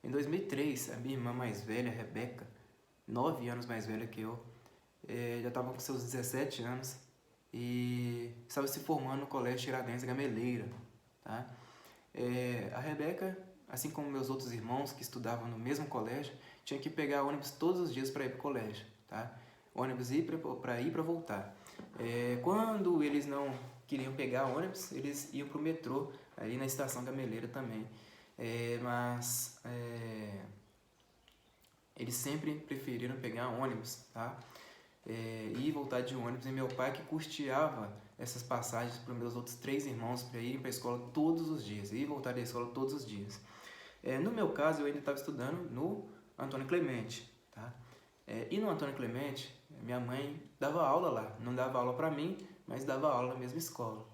Em 2003, a minha irmã mais velha, Rebeca, 9 anos mais velha que eu, já estava com seus 17 anos e estava se formando no Colégio Tiradentes Gameleira, tá? A Rebeca, assim como meus outros irmãos que estudavam no mesmo colégio, tinha que pegar ônibus todos os dias para ir para o colégio, tá? Ônibus para ir para voltar. Quando eles não queriam pegar ônibus, eles iam para o metrô, ali na estação Gameleira também. Mas eles sempre preferiram pegar ônibus, tá? Ir e voltar de ônibus. E meu pai que custeava essas passagens para os meus outros 3 irmãos para irem para a escola todos os dias, ir e voltar da escola todos os dias. No meu caso, eu ainda estava estudando no Antônio Clemente, tá? E no Antônio Clemente, minha mãe dava aula lá, não dava aula para mim, mas dava aula na mesma escola.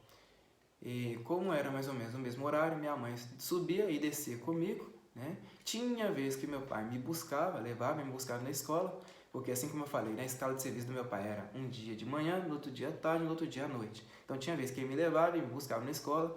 E como era mais ou menos no mesmo horário, minha mãe subia e descia comigo, né? Tinha vez que meu pai me buscava, me buscava na escola, porque assim como eu falei, na escala de serviço do meu pai era um dia de manhã, no outro dia à tarde, no outro dia à noite. Então tinha vez que ele me levava e me buscava na escola.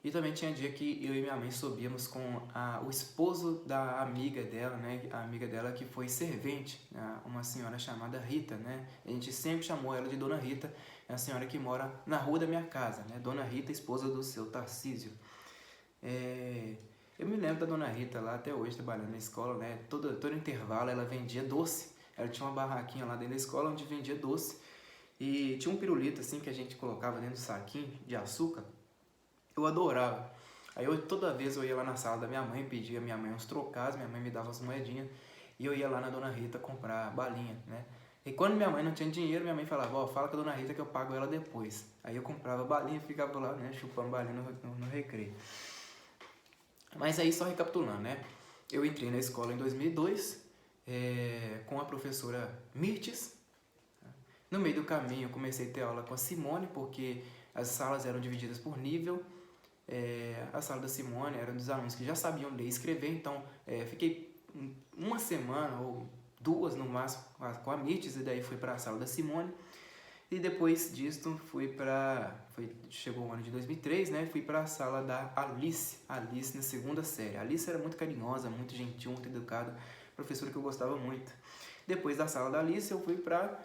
E também tinha dia que eu e minha mãe subíamos com o esposo da amiga dela, né? A amiga dela que foi servente, uma senhora chamada Rita, né? A gente sempre chamou ela de Dona Rita, é a senhora que mora na rua da minha casa, né? Dona Rita, esposa do seu Tarcísio. Eu me lembro da Dona Rita lá até hoje trabalhando na escola, né? Todo intervalo ela vendia doce. Ela tinha uma barraquinha lá dentro da escola onde vendia doce. E tinha um pirulito assim que a gente colocava dentro do saquinho de açúcar. Eu adorava. Aí toda vez eu ia lá na sala da minha mãe, pedia a minha mãe uns trocados, minha mãe me dava as moedinhas e eu ia lá na Dona Rita comprar balinha, né? E quando minha mãe não tinha dinheiro, minha mãe falava, fala com a Dona Rita que eu pago ela depois. Aí eu comprava balinha e ficava lá, né, chupando balinha no recreio. Mas aí só recapitulando, né? Eu entrei na escola em 2002 com a professora Mirtes. No meio do caminho eu comecei a ter aula com a Simone, porque as salas eram divididas por nível. A sala da Simone era dos alunos que já sabiam ler e escrever, então fiquei uma semana ou 2 no máximo com a Mirtes, e daí fui para a sala da Simone. E depois disso chegou o ano de 2003, né? Fui para a sala da Alice na segunda série. A Alice era muito carinhosa, muito gentil, muito educada, professora que eu gostava muito. Depois da sala da Alice eu fui para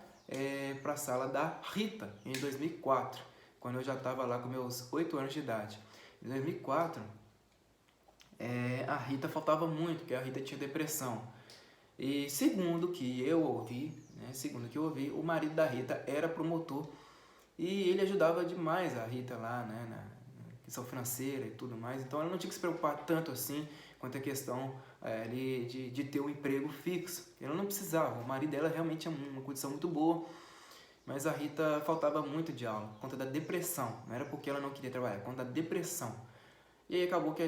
a sala da Rita em 2004, quando eu já estava lá com meus 8 anos de idade. Em 2004, a Rita faltava muito, porque a Rita tinha depressão. E segundo que eu ouvi, o marido da Rita era promotor e ele ajudava demais a Rita lá, né, na questão financeira e tudo mais. Então ela não tinha que se preocupar tanto assim quanto a questão de ter um emprego fixo. Ela não precisava, o marido dela realmente tinha uma condição muito boa. Mas a Rita faltava muito de aula, por conta da depressão. Não era porque ela não queria trabalhar, por conta da depressão. E aí acabou que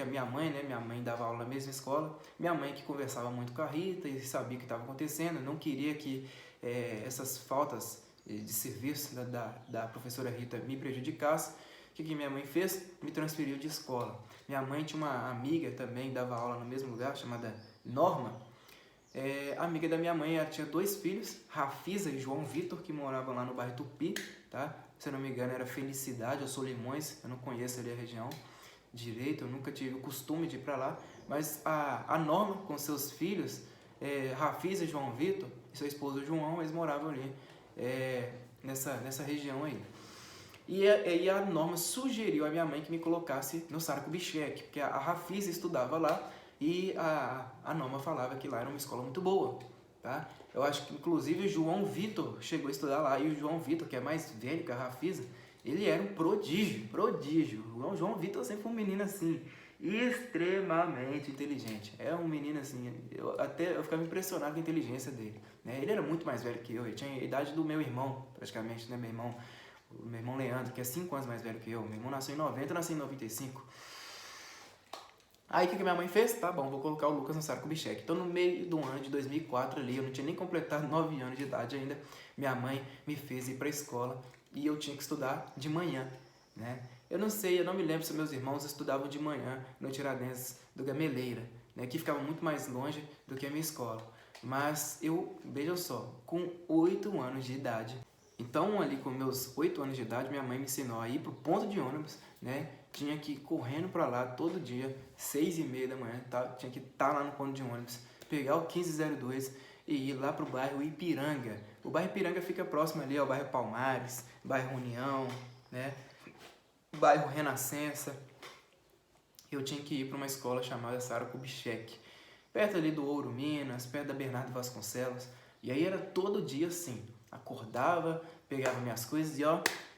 a minha mãe, né? Minha mãe dava aula na mesma escola. Minha mãe que conversava muito com a Rita e sabia o que estava acontecendo. Não queria que essas faltas de serviço da professora Rita me prejudicassem. O que minha mãe fez? Me transferiu de escola. Minha mãe tinha uma amiga também, dava aula no mesmo lugar, chamada Norma. A amiga da minha mãe, ela tinha 2 filhos, Rafisa e João Vitor, que moravam lá no bairro Tupi, tá? Se eu não me engano era Felicidade ou Solimões, eu não conheço ali a região direito, eu nunca tive o costume de ir para lá, mas a Norma com seus filhos, Rafisa e João Vitor, e seu esposo João, eles moravam ali nessa região aí. E a Norma sugeriu à minha mãe que me colocasse no Sara Kubitschek, porque a Rafisa estudava lá, e a Norma falava que lá era uma escola muito boa, tá? Eu acho que inclusive o João Vitor chegou a estudar lá, e o João Vitor, que é mais velho que a Rafisa, ele era um prodígio. O João Vitor sempre foi um menino assim, extremamente inteligente. É um menino assim, eu ficava impressionado com a inteligência dele, né? Ele era muito mais velho que eu, ele tinha a idade do meu irmão, praticamente, né? O meu irmão Leandro, que é 5 anos mais velho que eu. Meu irmão nasceu em 90, eu nasci em 95. Aí o que minha mãe fez? Tá bom, vou colocar o Lucas no Sara Kubitschek. Então no meio do ano de 2004 ali, eu não tinha nem completado 9 anos de idade ainda, minha mãe me fez ir para a escola e eu tinha que estudar de manhã, né? Eu não me lembro se meus irmãos estudavam de manhã no Tiradentes do Gameleira, né, que ficava muito mais longe do que a minha escola. Mas eu, veja só, com 8 anos de idade, Então, ali com meus 8 anos de idade, minha mãe me ensinou a ir pro ponto de ônibus, né? Tinha que ir correndo para lá todo dia, 6h30 da manhã, tá? Tinha que estar lá no ponto de ônibus, pegar o 1502 e ir lá pro bairro Ipiranga. O bairro Ipiranga fica próximo ali ao bairro Palmares, bairro União, né? Bairro Renascença. Eu tinha que ir para uma escola chamada Sara Kubitschek, perto ali do Ouro Minas, perto da Bernardo Vasconcelos. E aí era todo dia assim, acordava, pegava minhas coisas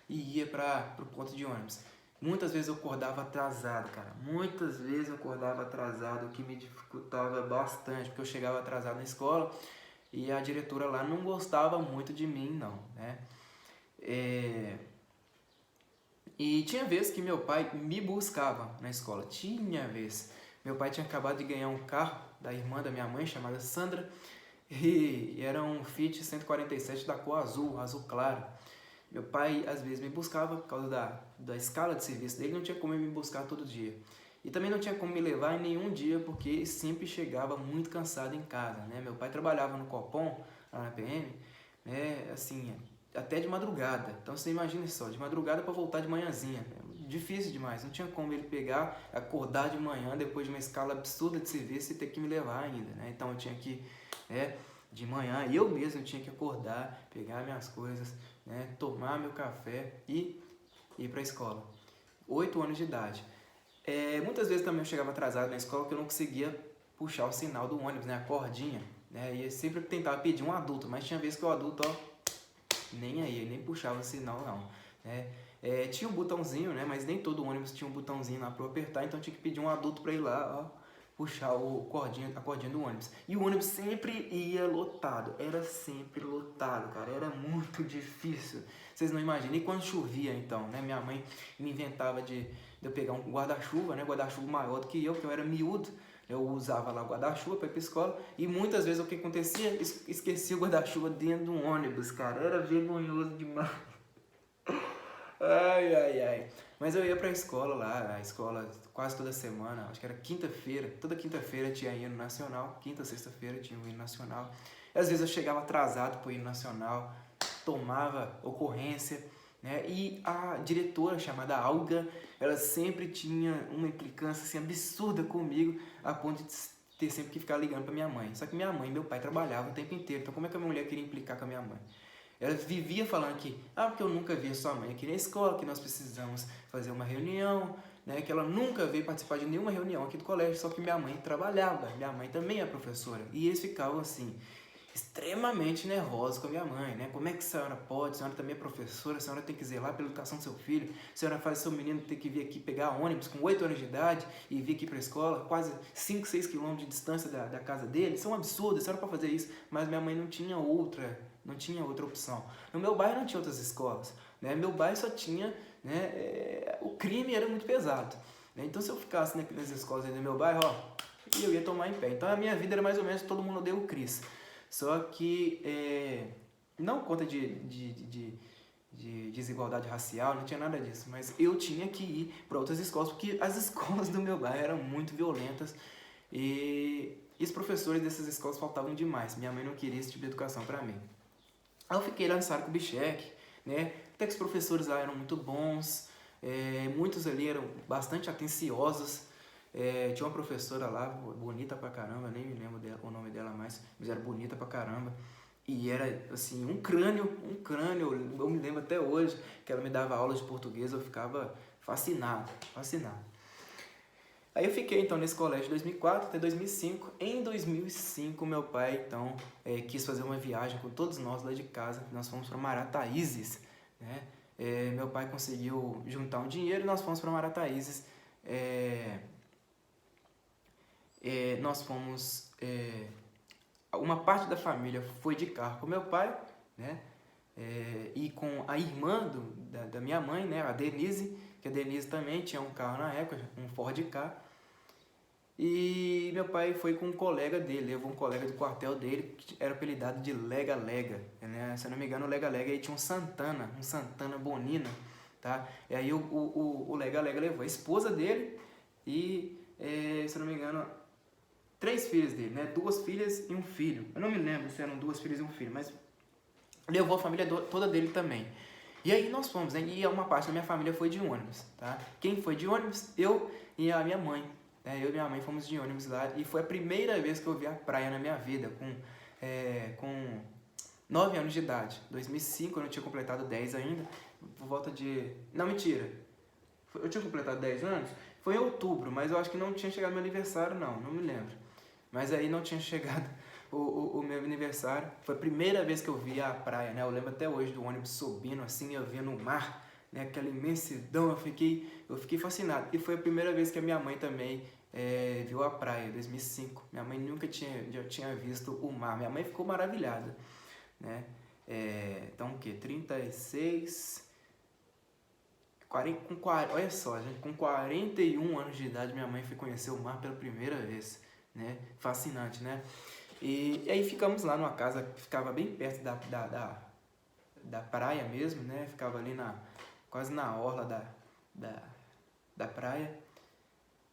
e ia para o ponto de ônibus. Muitas vezes eu acordava atrasado, cara. Muitas vezes eu acordava atrasado, o que me dificultava bastante, porque eu chegava atrasado na escola e a diretora lá não gostava muito de mim, não, né? E tinha vezes que meu pai me buscava na escola. Tinha vez. Meu pai tinha acabado de ganhar um carro da irmã da minha mãe, chamada Sandra, e era um Fiat 147 da cor azul, azul claro. Meu pai às vezes me buscava por causa da escala de serviço dele, não tinha como me buscar todo dia. E também não tinha como me levar em nenhum dia, porque sempre chegava muito cansado em casa, né? Meu pai trabalhava no Copom, lá na PM, né? Assim, até de madrugada. Então você imagina só, de madrugada para voltar de manhãzinha. Difícil demais, não tinha como ele pegar, acordar de manhã depois de uma escala absurda de serviço e ter que me levar ainda, né? Então eu tinha que, de manhã, eu mesmo tinha que acordar, pegar minhas coisas, né? Tomar meu café e ir para a escola. 8 anos de idade. Muitas vezes também eu chegava atrasado na escola porque eu não conseguia puxar o sinal do ônibus, né? A cordinha, né? E eu sempre tentava pedir um adulto, mas tinha vezes que o adulto, nem aí, nem puxava o sinal não, né? Tinha um botãozinho, né? Mas nem todo ônibus tinha um botãozinho lá para eu apertar, então eu tinha que pedir um adulto para ir lá, puxar a cordinha do ônibus. E o ônibus sempre ia lotado, era sempre lotado, cara, era muito difícil. Vocês não imaginam. E quando chovia, então, né? Minha mãe me inventava de eu pegar um guarda-chuva, né? Guarda-chuva maior do que eu era miúdo. Eu usava lá o guarda-chuva para ir para a escola e muitas vezes o que acontecia? Esquecia o guarda-chuva dentro do ônibus, cara. Era vergonhoso demais. Ai, ai, ai. Mas eu ia pra escola lá, a escola quase toda semana, acho que era quinta-feira, toda quinta-feira tinha hino nacional, quinta, sexta-feira tinha o hino nacional. E às vezes eu chegava atrasado pro hino nacional, tomava ocorrência, né? E a diretora, chamada Alga, ela sempre tinha uma implicância assim, absurda comigo, a ponto de ter sempre que ficar ligando pra minha mãe. Só que minha mãe e meu pai trabalhavam o tempo inteiro, então como é que a minha mulher queria implicar com a minha mãe? Ela vivia falando que, porque eu nunca vi sua mãe aqui na escola, que nós precisamos fazer uma reunião, né? Que ela nunca veio participar de nenhuma reunião aqui do colégio, só que minha mãe trabalhava, minha mãe também é professora. E eles ficavam assim, extremamente nervosos com a minha mãe, né? Como é que a senhora pode? A senhora também é professora, a senhora tem que zelar pela educação do seu filho, a senhora faz seu menino ter que vir aqui pegar ônibus com 8 anos de idade e vir aqui para a escola, quase 5, 6 quilômetros de distância da casa dele, isso é um absurdo, a senhora pode fazer isso, mas minha mãe não tinha outra opção. No meu bairro não tinha outras escolas, né? Meu bairro só tinha, né? O crime era muito pesado, né? Então se eu ficasse nas escolas aí do meu bairro, eu ia tomar em pé. Então a minha vida era mais ou menos todo mundo odeia o Cris. Só que não conta de desigualdade racial, não tinha nada disso, mas eu tinha que ir para outras escolas porque as escolas do meu bairro eram muito violentas e os professores dessas escolas faltavam demais. Minha mãe não queria esse tipo de educação para mim. Aí eu fiquei lá no Sara Kubitschek, né? Até que os professores lá eram muito bons, muitos ali eram bastante atenciosos. Tinha uma professora lá, bonita pra caramba, nem me lembro o nome dela mais, mas era bonita pra caramba. E era, assim, um crânio, eu me lembro até hoje, que ela me dava aula de português, eu ficava fascinado. Aí eu fiquei, então, nesse colégio de 2004 até 2005. Em 2005, meu pai, então, quis fazer uma viagem com todos nós lá de casa. Nós fomos para Marataízes, né? Meu pai conseguiu juntar um dinheiro e nós fomos para Marataízes. Nós fomos... uma parte da família foi de carro com meu pai, né? E com a irmã da minha mãe, né? A Denise, que a Denise também tinha um carro na época, um Ford Ka. E meu pai foi com um colega dele, levou um colega do quartel dele, que era apelidado de Lega Lega, né? Se eu não me engano, o Lega Lega aí tinha um Santana Bonina, tá? E aí o Lega Lega levou a esposa dele e, se eu não me engano, 3 filhas dele, né? 2 filhas e um filho. Eu não me lembro se eram 2 filhas e um filho, mas levou a família toda dele também. E aí nós fomos, né? E uma parte da minha família foi de ônibus, tá? Quem foi de ônibus? Eu e a minha mãe. Né? Eu e minha mãe fomos de ônibus lá e foi a primeira vez que eu vi a praia na minha vida, com 9 anos de idade. 2005, eu não tinha completado 10 ainda, por volta de... Não, mentira. Eu tinha completado 10 anos? Foi em outubro, mas eu acho que não tinha chegado meu aniversário, não me lembro. Mas aí não tinha chegado o meu aniversário. Foi a primeira vez que eu vi a praia, né? Eu lembro até hoje do ônibus subindo assim, eu via no mar, né? Aquela imensidão, eu fiquei fascinado. E foi a primeira vez que a minha mãe também viu a praia, 2005. Minha mãe nunca tinha visto o mar. Minha mãe ficou maravilhada, né? Então o que? 36... 40, olha só, gente, com 41 anos de idade minha mãe foi conhecer o mar pela primeira vez, né? Fascinante, né? E aí ficamos lá numa casa que ficava bem perto da praia mesmo, né? Ficava ali quase na orla da praia.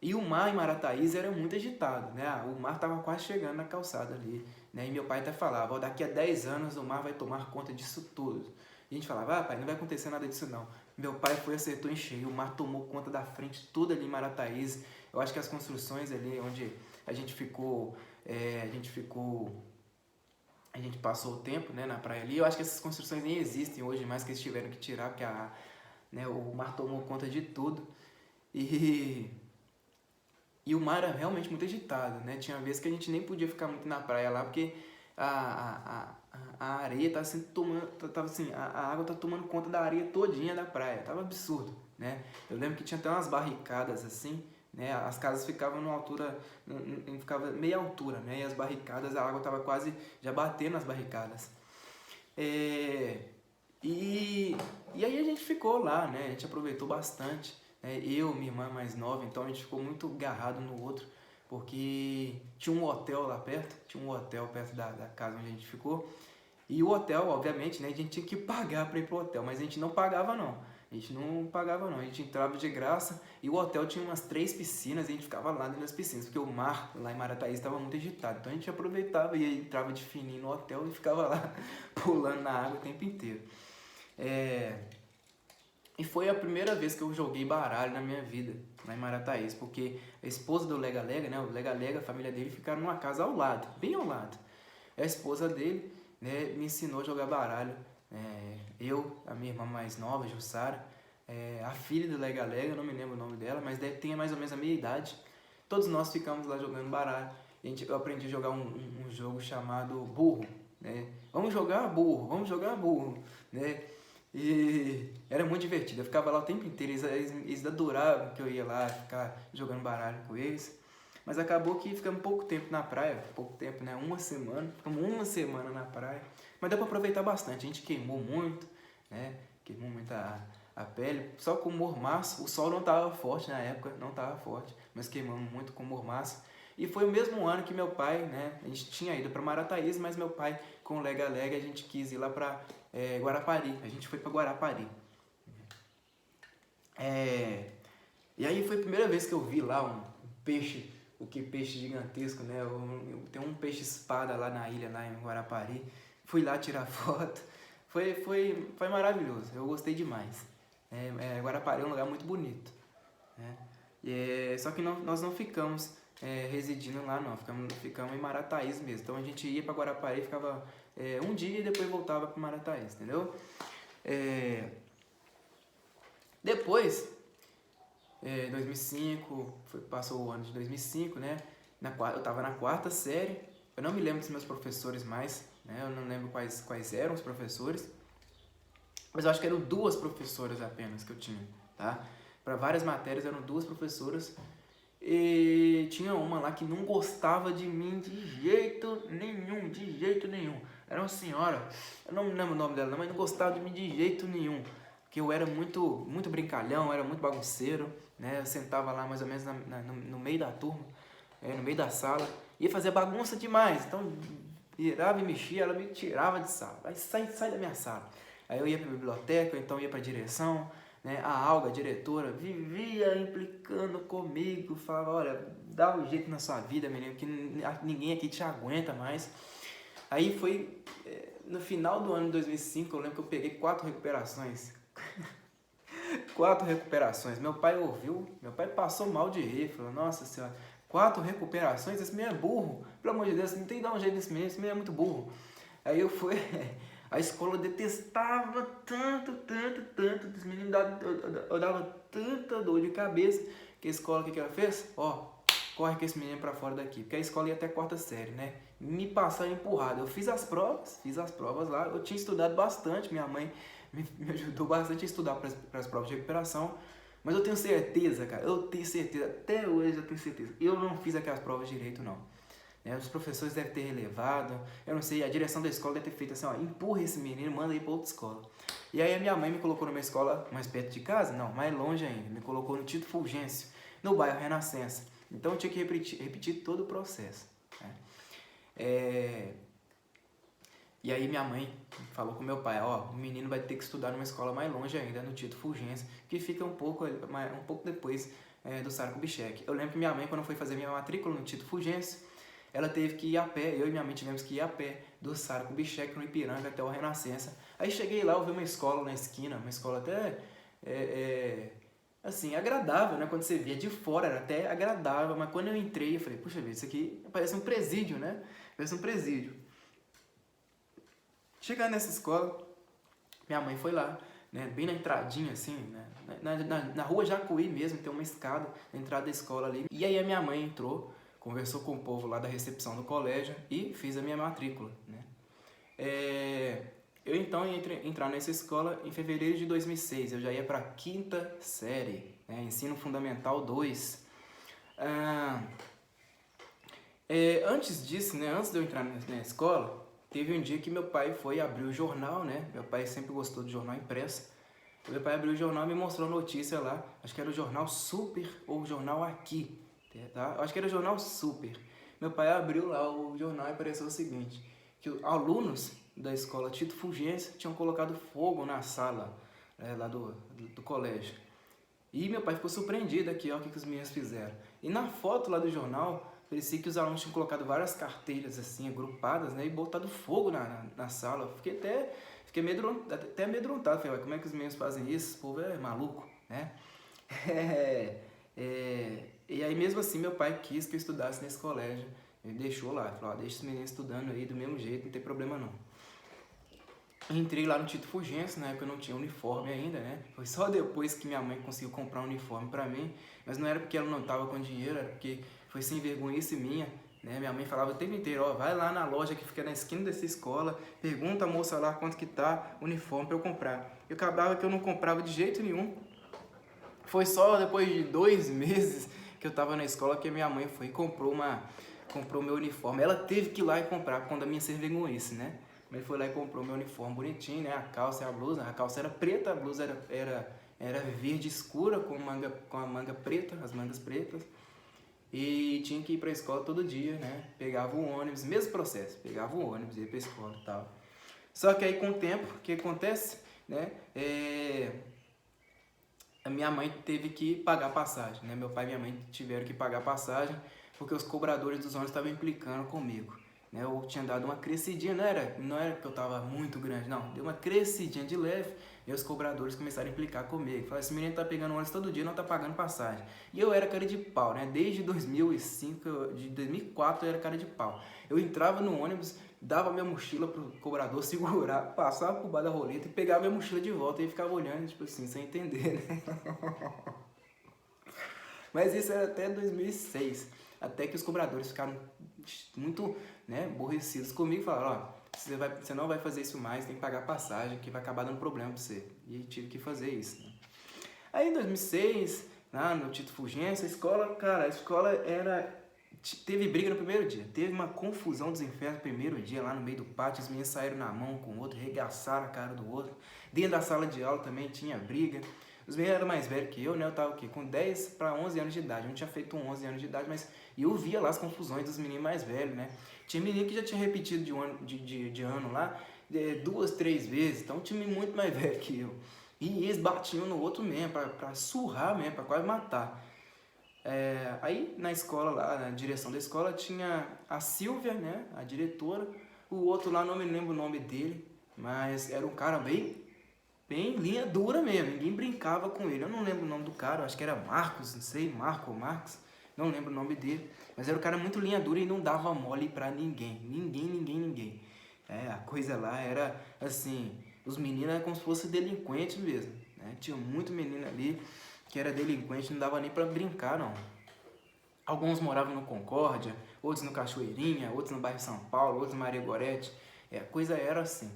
E o mar em Marataízes era muito agitado, né? O mar estava quase chegando na calçada ali, né? E meu pai até falava, daqui a 10 anos o mar vai tomar conta disso tudo. E a gente falava, pai, não vai acontecer nada disso não. Meu pai acertou em cheio, o mar tomou conta da frente, tudo ali em Marataízes. Eu acho que as construções ali onde a gente passou o tempo, né, na praia ali, eu acho que essas construções nem existem hoje mais, que eles tiveram que tirar, porque o mar tomou conta de tudo. E o mar era realmente muito agitado, né? Tinha vezes que a gente nem podia ficar muito na praia lá, porque a areia estava assim, a água tá tomando conta da areia todinha da praia. Tava absurdo, né? Eu lembro que tinha até umas barricadas assim, né? As casas ficavam numa altura, ficava meia altura, né? E as barricadas, a água tava quase já batendo nas barricadas. E aí a gente ficou lá, né? A gente aproveitou bastante. Eu, minha irmã mais nova, então a gente ficou muito agarrado no outro, porque tinha um hotel lá perto, da casa onde a gente ficou, e o hotel, obviamente, né, a gente tinha que pagar para ir pro hotel, mas a gente não pagava não, a gente entrava de graça, e o hotel tinha umas 3 piscinas, e a gente ficava lá dentro das piscinas, porque o mar lá em Marataízes estava muito agitado, então a gente aproveitava e entrava de fininho no hotel e ficava lá pulando na água o tempo inteiro. E foi a primeira vez que eu joguei baralho na minha vida, lá em Marataízes, porque a esposa do Lega Lega, né, o Lega Lega, a família dele, ficaram numa casa ao lado, bem ao lado. A esposa dele, né, me ensinou a jogar baralho. Eu, a minha irmã mais nova, Jussara, a filha do Lega Lega, eu não me lembro o nome dela, mas ter mais ou menos a minha idade. Todos nós ficamos lá jogando baralho. Eu aprendi a jogar um jogo chamado Burro, né? Vamos jogar burro, né? E era muito divertido, eu ficava lá o tempo inteiro, eles adoravam que eu ia lá ficar jogando baralho com eles. Mas acabou que ficamos pouco tempo na praia, né? Ficamos uma semana na praia. Mas deu pra aproveitar bastante, a gente queimou muito, né? Queimou muito a pele, só com mormaço. O sol não estava forte na época, mas queimamos muito com mormaço. E foi o mesmo ano que meu pai, né? A gente tinha ido para Marataízes, mas meu pai, com o Lega Lega, a gente quis ir lá para Guarapari. A gente foi para Guarapari. E aí foi a primeira vez que eu vi lá um peixe, peixe gigantesco, né? Tem um peixe espada lá na ilha, lá em Guarapari. Fui lá tirar foto. Foi maravilhoso, eu gostei demais. Guarapari é um lugar muito bonito, né? Só que nós não ficamos residindo lá não, ficamos em Marataízes mesmo. Então a gente ia para Guarapari, ficava um dia e depois voltava para Marataízes, entendeu? Depois, 2005, passou o ano de 2005, né? Eu estava na 4ª série, eu não me lembro dos meus professores mais, né? Eu não lembro quais eram os professores, mas eu acho que eram 2 professoras apenas que eu tinha, tá? Para várias matérias eram 2 professoras. E tinha uma lá que não gostava de mim de jeito nenhum. Era uma senhora, eu não me lembro o nome dela, mas não gostava de mim de jeito nenhum. Porque eu era muito brincalhão, era muito bagunceiro, né? Eu sentava lá mais ou menos no meio da turma, no meio da sala, ia fazer bagunça demais. Então, virava e mexia, ela me tirava de sala. Aí sai da minha sala. Aí eu ia para a biblioteca, ou então ia para a direção, né? A Alga, a diretora, vivia implicando comigo, falava, olha, dá um jeito na sua vida, menino, que ninguém aqui te aguenta mais. Aí foi no final do ano de 2005, eu lembro que eu peguei 4 recuperações. 4 recuperações. Meu pai ouviu, meu pai passou mal de rir, falou, nossa senhora, 4 recuperações? Esse menino é burro. Pelo amor de Deus, não tem que dar um jeito nesse menino, esse menino é muito burro. Aí eu fui, a escola detestava tanto, esse menino eu dava tanta dor de cabeça, que a escola, o que ela fez? Ó, corre com esse menino pra fora daqui, porque a escola ia até 4ª série, né? Me passaram empurrado. Eu fiz as provas lá, eu tinha estudado bastante, minha mãe me ajudou bastante a estudar para as provas de recuperação, mas eu tenho certeza, cara, até hoje eu tenho certeza, eu não fiz aquelas provas direito, não. Os professores devem ter relevado, eu não sei, a direção da escola deve ter feito assim, ó, empurra esse menino, manda ele para outra escola. E aí a minha mãe me colocou numa escola mais perto de casa, não, mais longe ainda, me colocou no Tito Fulgêncio, no bairro Renascença. Então eu tinha que repetir todo o processo, né? E aí minha mãe falou com meu pai, ó, o menino vai ter que estudar numa escola mais longe ainda, no Tito Fulgêncio, que fica um pouco depois do Sara Kubitschek. Eu lembro que minha mãe, quando foi fazer minha matrícula no Tito Fulgêncio, ela teve que ir a pé, eu e minha mãe tivemos que ir a pé do Sara Kubitschek no Ipiranga até o Renascença. Aí cheguei lá, eu vi uma escola na esquina, uma escola até, assim, agradável, né? Quando você via de fora era até agradável, mas quando eu entrei, eu falei, puxa vida, isso aqui parece um presídio, né? Parece um presídio. Chegando nessa escola, minha mãe foi lá, né, bem na entradinha, assim, né, na rua Jacuí mesmo, tem uma escada na entrada da escola ali. E aí a minha mãe entrou, conversou com o povo lá da recepção do colégio e fiz a minha matrícula, né. Eu então ia entrar nessa escola em fevereiro de 2006, eu já ia para a 5ª série, né, Ensino Fundamental 2. Antes disso, né, antes de eu entrar na escola, teve um dia que meu pai foi abrir o jornal, né? Meu pai sempre gostou de jornal impresso. Meu pai abriu o jornal e me mostrou notícia lá. Acho que era o Jornal Super ou o Jornal Aqui, tá? Acho que era o Jornal Super. Meu pai abriu lá o jornal e apareceu o seguinte, que os alunos da escola Tito Fulgêncio tinham colocado fogo na sala lá do colégio. E meu pai ficou surpreendido aqui, ó, o que os meninos fizeram. E na foto lá do jornal, parecia que os alunos tinham colocado várias carteiras assim, agrupadas, né, e botado fogo na sala. Fiquei até amedrontado. Falei, como é que os meninos fazem isso? Esse povo é maluco, né? E aí mesmo assim meu pai quis que eu estudasse nesse colégio. Ele deixou lá, falou, deixa os meninos estudando aí do mesmo jeito, não tem problema não. Entrei lá no Tito Fulgêncio, na época eu não tinha uniforme ainda, né? Foi só depois que minha mãe conseguiu comprar um uniforme pra mim, mas não era porque ela não tava com dinheiro, era porque foi sem vergonhice minha, né? Minha mãe falava o tempo inteiro, ó, vai lá na loja que fica na esquina dessa escola, pergunta a moça lá quanto que tá o uniforme pra eu comprar. Eu acabava que eu não comprava de jeito nenhum. Foi só depois de 2 meses que eu tava na escola que a minha mãe foi e comprou meu uniforme. Ela teve que ir lá e comprar por conta da minha sem vergonhice, né? Ele foi lá e comprou meu uniforme bonitinho, né? A calça e a blusa. A calça era preta, a blusa era verde escura com a manga preta, as mangas pretas. E tinha que ir pra escola todo dia, né? Pegava o ônibus, mesmo processo. Pegava o ônibus, ia pra escola e tal. Só que aí com o tempo, o que acontece, né? A minha mãe teve que pagar passagem, né? Meu pai e minha mãe tiveram que pagar passagem porque os cobradores dos ônibus estavam implicando comigo. Eu tinha dado uma crescidinha, não era que eu tava muito grande, não. Deu uma crescidinha de leve e os cobradores começaram a implicar comigo. Falaram, esse menino tá pegando ônibus todo dia, não tá pagando passagem. E eu era cara de pau, né? Desde 2005, de 2004 eu era cara de pau. Eu entrava no ônibus, dava minha mochila pro cobrador segurar, passava por baixo da roleta e pegava minha mochila de volta e ficava olhando, tipo assim, sem entender, né? Mas isso era até 2006, até que os cobradores ficaram muito, né, aborrecidos comigo e falaram, ó, você não vai fazer isso mais, tem que pagar passagem, que vai acabar dando problema pra você. E tive que fazer isso, né? Aí em 2006, lá no Tito Fulgêncio, a escola teve briga no primeiro dia, teve uma confusão dos infernos no primeiro dia, lá no meio do pátio, os meninos saíram na mão com o outro, regaçaram a cara do outro. Dentro da sala de aula também tinha briga. Os meninos eram mais velhos que eu, né? Eu tava o quê? Com 10 para 11 anos de idade. Eu não tinha feito 11 anos de idade, mas eu via lá as confusões dos meninos mais velhos, né? Tinha menino que já tinha repetido de ano lá 2, 3 vezes. Então tinha menino muito mais velho que eu. E eles batiam no outro mesmo, pra surrar mesmo, pra quase matar. Aí na escola lá, na direção da escola, tinha a Silvia, né? A diretora, O outro lá, não me lembro o nome dele, mas era um cara bem linha dura mesmo, ninguém brincava com ele. Eu não lembro o nome do cara, acho que era Marcos, não sei, Marco ou Marcos, não lembro o nome dele. Mas era um cara muito linha dura e não dava mole pra ninguém, ninguém. A coisa lá era assim, os meninos eram como se fossem delinquentes mesmo, né? Tinha muito menino ali que era delinquente, não dava nem pra brincar, não. Alguns moravam no Concórdia, outros no Cachoeirinha, outros no bairro São Paulo, outros no Maria Gorete. A coisa era assim.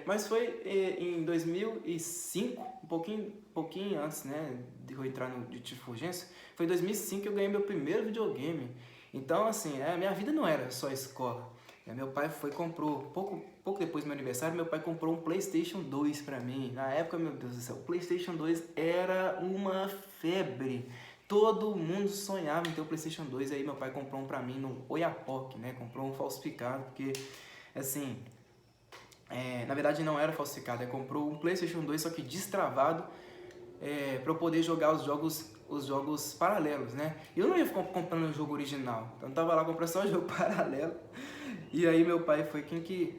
Mas foi em 2005, um pouquinho antes, né, de eu entrar no de Fulgêncio, foi em 2005 que eu ganhei meu primeiro videogame. Então, assim, a minha vida não era só escola. Meu pai comprou, pouco depois do meu aniversário, meu pai comprou um PlayStation 2 pra mim. Na época, meu Deus do céu, o PlayStation 2 era uma febre. Todo mundo sonhava em ter o PlayStation 2. Aí meu pai comprou um pra mim no Oiapoque, né? Comprou um falsificado, porque, assim, na verdade não era falsificado. Ele comprou um PlayStation 2, só que destravado, para eu poder jogar os jogos paralelos, né? Eu não ia ficar comprando o jogo original, então eu tava lá comprando só o jogo paralelo. E aí meu pai foi quem que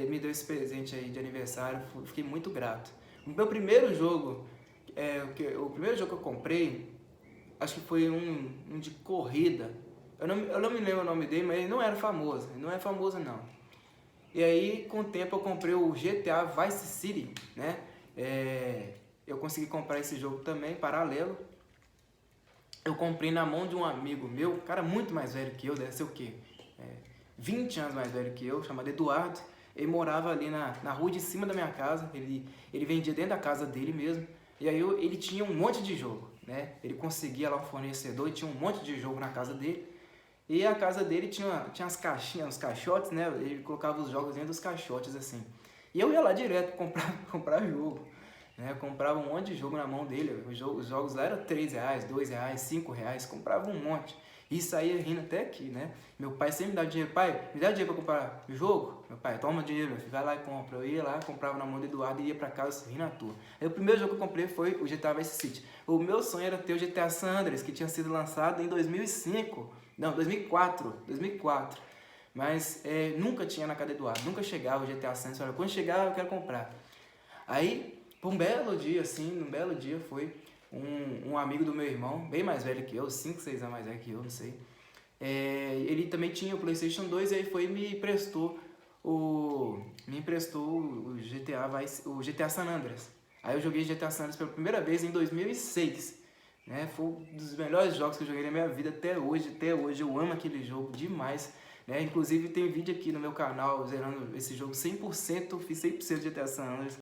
me deu esse presente aí de aniversário, fiquei muito grato. O meu primeiro jogo, o primeiro jogo que eu comprei, acho que foi um de corrida. Eu não me lembro o nome dele, mas ele não era famoso, ele não é famoso não. E aí, com o tempo, eu comprei o GTA Vice City, né? Eu consegui comprar esse jogo também, paralelo. Eu comprei na mão de um amigo meu, cara muito mais velho que eu, deve ser o quê? 20 anos mais velho que eu, chamado Eduardo. Ele morava ali na rua de cima da minha casa, ele vendia dentro da casa dele mesmo. E aí ele tinha um monte de jogo, né? Ele conseguia lá um fornecedor e tinha um monte de jogo na casa dele. E a casa dele tinha as caixinhas, os caixotes, né? Ele colocava os jogos dentro dos caixotes, assim. E eu ia lá direto comprar jogo, né? Eu comprava um monte de jogo na mão dele. Os jogos lá eram R$3, R$2, R$5. Comprava um monte. E saía rindo até aqui, né? Meu pai sempre me dava dinheiro. Pai, me dá dinheiro pra comprar jogo? Meu pai, toma dinheiro, meu filho, vai lá e compra. Eu ia lá, comprava na mão do Eduardo e ia pra casa rindo à toa. Aí o primeiro jogo que eu comprei foi o GTA Vice City. O meu sonho era ter o GTA San Andreas, que tinha sido lançado em 2005. Não, 2004. Mas nunca tinha na casa do Eduardo, nunca chegava o GTA San Andreas. Quando chegar, eu quero comprar. Aí, um belo dia, foi um amigo do meu irmão, bem mais velho que eu, 5, 6 anos mais velho que eu, não sei. Ele também tinha o PlayStation 2 e aí foi e me emprestou o GTA San Andreas. Aí eu joguei GTA San Andreas pela primeira vez em 2006. Né? Foi um dos melhores jogos que eu joguei na minha vida até hoje eu amo aquele jogo demais, né? Inclusive tem vídeo aqui no meu canal zerando esse jogo 100%, fiz 100% de GTA San Andreas.